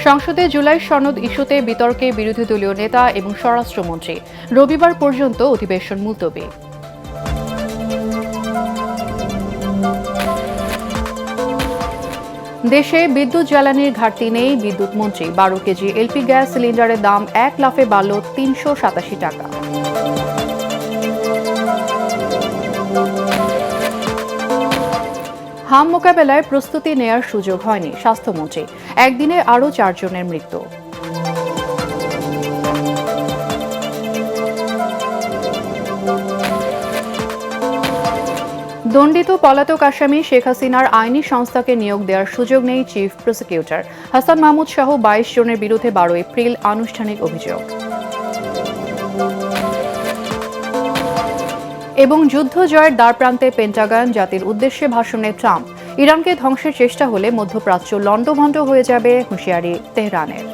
সংসদে জুলাই সনদ ইস্যুতে বিতর্কে বিরোধী দলীয় নেতা এবং স্বরাষ্ট্রমন্ত্রী। রবিবার পর্যন্ত অধিবেশন মুলতবি। দেশে বিদ্যুৎ জ্বালানির ঘাটতি নেই, বিদ্যুৎ মন্ত্রী। 12 কেজি এলপি গ্যাস সিলিন্ডারের দাম 1 লাফে বাড়ল 387 টাকা। হাম মোকাবেলায় প্রস্তুতি নেয়ার সুযোগ হয়নি, স্বাস্থ্যমন্ত্রী। একদিনে আরও 4 জনের মৃত্যু। দণ্ডিত পলাতক আসামি শেখ হাসিনার আইনি সংস্থাকে নিয়োগ দেওয়ার সুযোগ নেই চিফ প্রসিকিউটর। হাসান মাহমুদ সহ 22 জনের বিরুদ্ধে 12 এপ্রিল আনুষ্ঠানিক অভিযোগ। এবং যুদ্ধ জয়ের দ্বারপ্রান্তে পেন্টাগন, জাতির উদ্দেশ্যে ভাষণে ট্রাম্প। ইরানকে ধ্বংসের চেষ্টা হলে মধ্যপ্রাচ্য লন্ডভন্ড হয়ে যাবে, হুঁশিয়ারি তেহরানের।